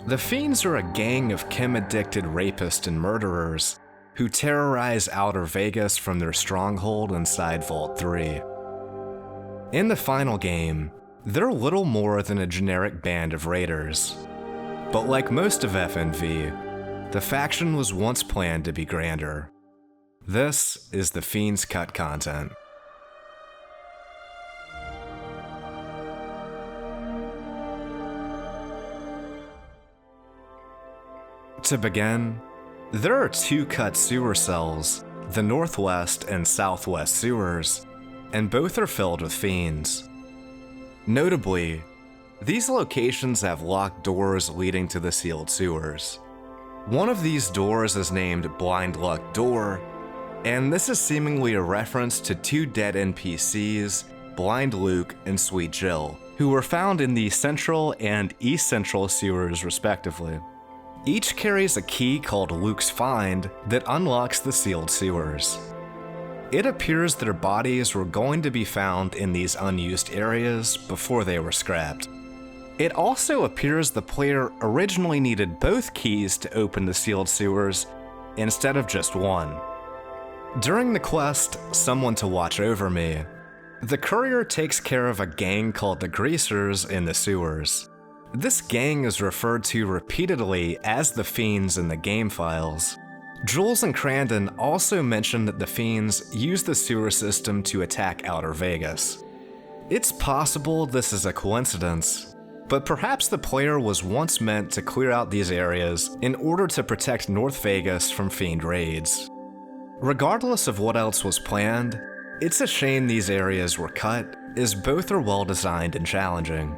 The Fiends are a gang of chem-addicted rapists and murderers who terrorize Outer Vegas from their stronghold inside Vault 3. In the final game, they're little more than a generic band of raiders. But like most of FNV, the faction was once planned to be grander. This is the Fiends cut content. To begin, there are two cut sewer cells, the northwest and southwest sewers, and both are filled with fiends. Notably, these locations have locked doors leading to the sealed sewers. One of these doors is named Blind Luck Door, and this is seemingly a reference to two dead NPCs, Blind Luke and Sweet Jill, who were found in the central and east central sewers respectively. Each carries a key called Luke's Find that unlocks the sealed sewers. It appears their bodies were going to be found in these unused areas before they were scrapped. It also appears the player originally needed both keys to open the sealed sewers instead of just one. During the quest, Someone to Watch Over Me, the courier takes care of a gang called the Greasers in the sewers. This gang is referred to repeatedly as the Fiends in the game files. Jules and Crandon also mention that the Fiends use the sewer system to attack Outer Vegas. It's possible this is a coincidence, but perhaps the player was once meant to clear out these areas in order to protect North Vegas from Fiend raids. Regardless of what else was planned, it's a shame these areas were cut, as both are well designed and challenging.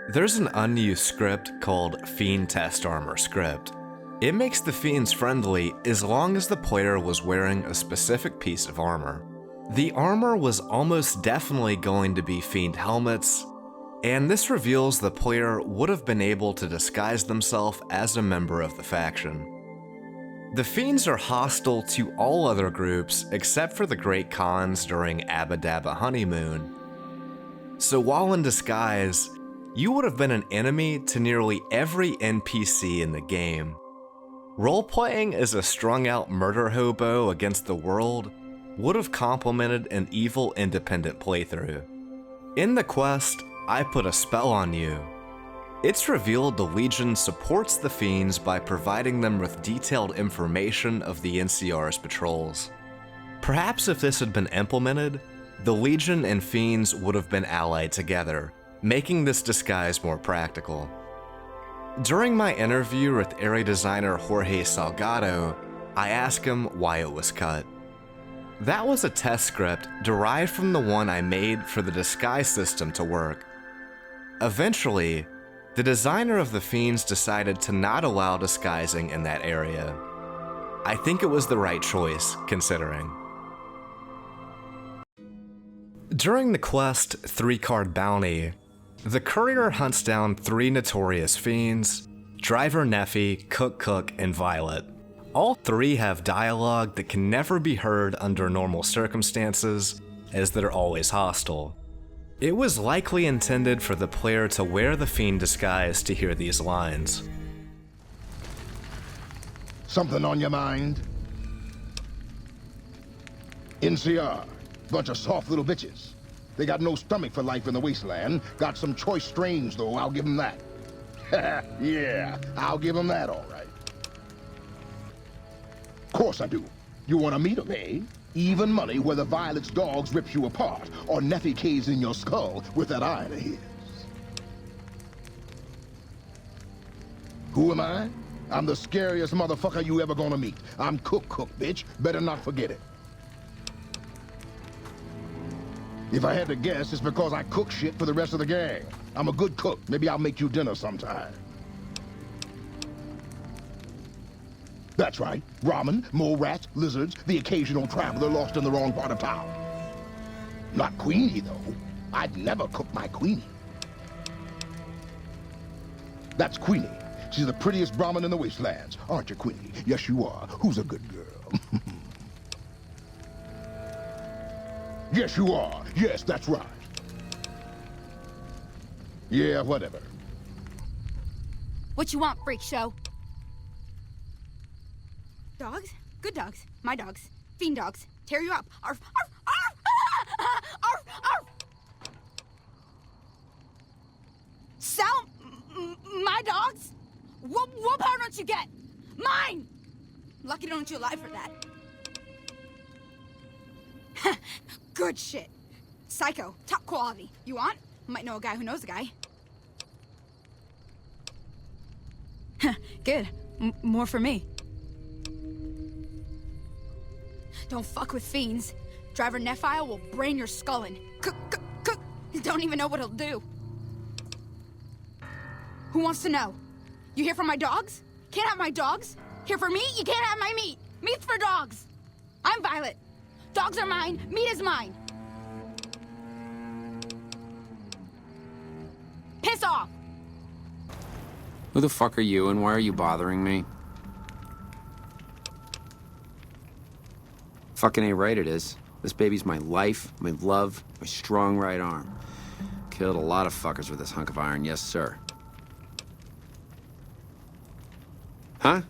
There's an unused script called Fiend Test Armor script. It makes the Fiends friendly as long as the player was wearing a specific piece of armor. The armor was almost definitely going to be Fiend helmets, and this reveals the player would have been able to disguise themselves as a member of the faction. The Fiends are hostile to all other groups except for the Great Khans during Abba Dabba Honeymoon. So while in disguise, you would have been an enemy to nearly every NPC in the game. Role-playing as a strung-out murder hobo against the world would have complemented an evil independent playthrough. In the quest, I Put a Spell on You, it's revealed the Legion supports the Fiends by providing them with detailed information of the NCR's patrols. Perhaps if this had been implemented, the Legion and Fiends would have been allied together, making this disguise more practical. During my interview with area designer Jorge Salgado, I asked him why it was cut. That was a test script derived from the one I made for the disguise system to work. Eventually, the designer of the Fiends decided to not allow disguising in that area. I think it was the right choice, considering. During the quest 3-Card Bounty, the courier hunts down 3 notorious Fiends, Driver Neffy, Cook, and Violet. All 3 have dialogue that can never be heard under normal circumstances, as they're always hostile. It was likely intended for the player to wear the Fiend disguise to hear these lines. Something on your mind? NCR, bunch of soft little bitches. They got no stomach for life in the wasteland. Got some choice strains, though, I'll give them that. Yeah, I'll give them that, all right. Of course I do. You want to meet them, eh? Even money whether Violet's dogs rips you apart, or Neffy caves in your skull with that iron of his. Who am I? I'm the scariest motherfucker you ever gonna meet. I'm Cook, bitch. Better not forget it. If I had to guess, it's because I cook shit for the rest of the gang. I'm a good cook. Maybe I'll make you dinner sometime. That's right. Ramen, mole rats, lizards, the occasional traveler lost in the wrong part of town. Not Queenie, though. I'd never cook my Queenie. That's Queenie. She's the prettiest Brahmin in the wastelands. Aren't you, Queenie? Yes, you are. Who's a good girl? Yes, you are. Yes, that's right. Yeah, whatever. What you want, freak show? Dogs? Good dogs. My dogs. Fiend dogs. Tear you up. Arf, arf, arf! Arf, arf! Sell my dogs? What power don't you get? Mine! Lucky don't you alive for that. Good shit. Psycho. Top quality. You want? Might know a guy who knows a guy. Good. More for me. Don't fuck with fiends. Driver Nephile will brain your skull in. Cook. Don't even know what he'll do. Who wants to know? You here for my dogs? Can't have my dogs? Here for meat? You can't have my meat. Meat's for dogs. I'm Violet. Dogs are mine. Meat is mine. Piss off. Who the fuck are you and why are you bothering me? Fucking ain't right it is. This baby's my life, my love, my strong right arm. Killed a lot of fuckers with this hunk of iron, yes sir. Huh?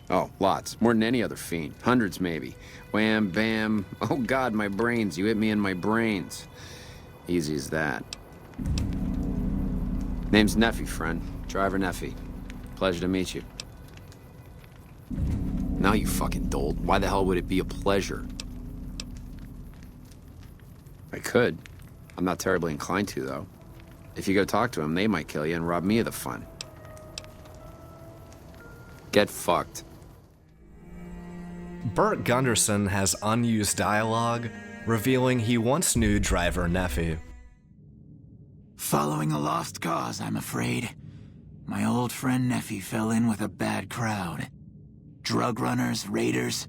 Oh, lots. More than any other fiend. Hundreds maybe. Wham, bam. Oh god, my brains. You hit me in my brains. Easy as that. Name's Neffy, friend. Driver Neffy. Pleasure to meet you. Now you fucking dolt. Why the hell would it be a pleasure? I could. I'm not terribly inclined to, though. If you go talk to them, they might kill you and rob me of the fun. Get fucked. Bert Gunderson has unused dialogue, revealing he once knew driver Neffy. Following a lost cause, I'm afraid. My old friend Neffy fell in with a bad crowd. Drug runners, raiders,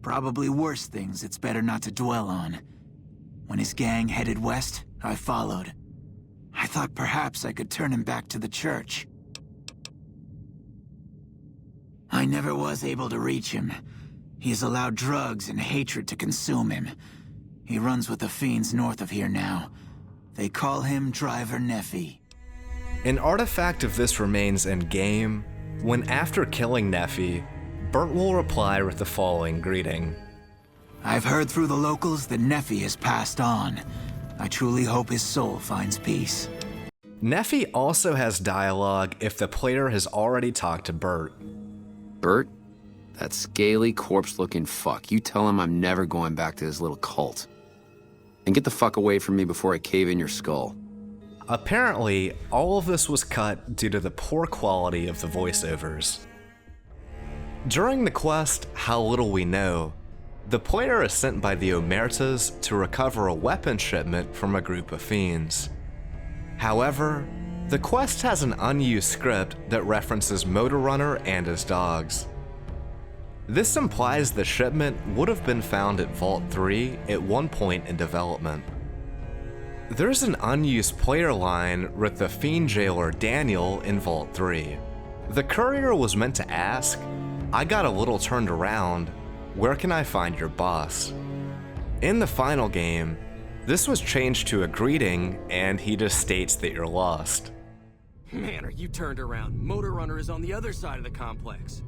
probably worse things it's better not to dwell on. When his gang headed west, I followed. I thought perhaps I could turn him back to the church. I never was able to reach him. He has allowed drugs and hatred to consume him. He runs with the fiends north of here now. They call him Driver Neffy. An artifact of this remains in-game, when after killing Neffy, Bert will reply with the following greeting. I've heard through the locals that Neffy has passed on. I truly hope his soul finds peace. Neffy also has dialogue if the player has already talked to Bert. Bert? That scaly, corpse-looking fuck. You tell him I'm never going back to his little cult. And get the fuck away from me before I cave in your skull. Apparently, all of this was cut due to the poor quality of the voiceovers. During the quest, How Little We Know, the player is sent by the Omertas to recover a weapon shipment from a group of fiends. However, the quest has an unused script that references Motor Runner and his dogs. This implies the shipment would have been found at Vault 3 at one point in development. There's an unused player line with the fiend jailer Daniel in Vault 3. The courier was meant to ask, "I got a little turned around, where can I find your boss?" In the final game, this was changed to a greeting and he just states that you're lost. Man, are you turned around? Motor Runner is on the other side of the complex.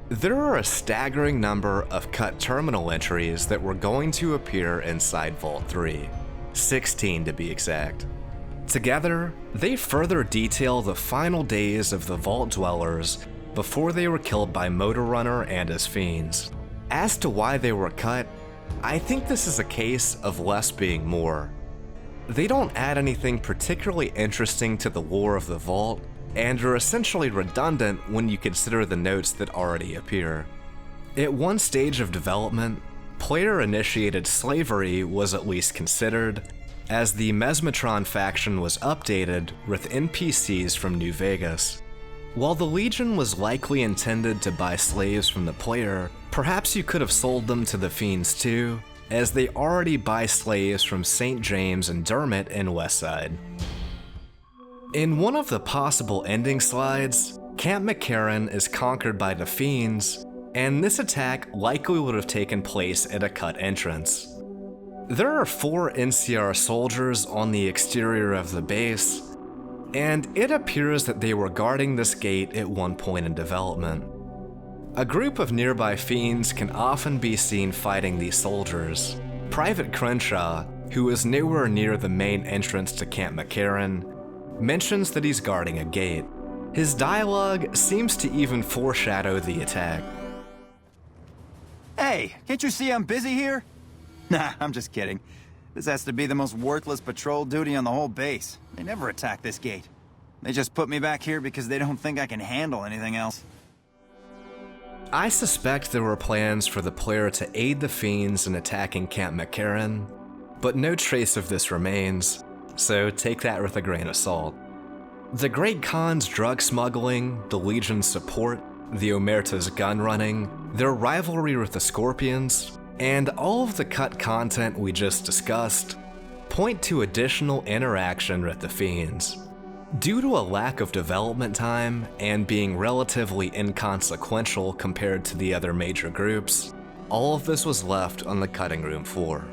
There are a staggering number of cut terminal entries that were going to appear inside Vault 3, 16 to be exact. Together, they further detail the final days of the Vault Dwellers before they were killed by Motor Runner and his fiends. As to why they were cut, I think this is a case of less being more. They don't add anything particularly interesting to the lore of the Vault, and are essentially redundant when you consider the notes that already appear. At one stage of development, player-initiated slavery was at least considered, as the Mesmetron faction was updated with NPCs from New Vegas. While the Legion was likely intended to buy slaves from the player, perhaps you could have sold them to the Fiends too, as they already buy slaves from St. James and Dermot in Westside. In one of the possible ending slides, Camp McCarran is conquered by the Fiends, and this attack likely would have taken place at a cut entrance. There are 4 NCR soldiers on the exterior of the base, and it appears that they were guarding this gate at one point in development. A group of nearby Fiends can often be seen fighting these soldiers. Private Crenshaw, who is nowhere near the main entrance to Camp McCarran, mentions that he's guarding a gate. His dialogue seems to even foreshadow the attack. Hey, can't you see I'm busy here? Nah, I'm just kidding. This has to be the most worthless patrol duty on the whole base. They never attack this gate. They just put me back here because they don't think I can handle anything else. I suspect there were plans for the player to aid the Fiends in attacking Camp McCarran, but no trace of this remains, so take that with a grain of salt. The Great Khan's drug smuggling, the Legion's support, the Omerta's gun running, their rivalry with the Scorpions, and all of the cut content we just discussed point to additional interaction with the Fiends. Due to a lack of development time and being relatively inconsequential compared to the other major groups, all of this was left on the cutting room floor.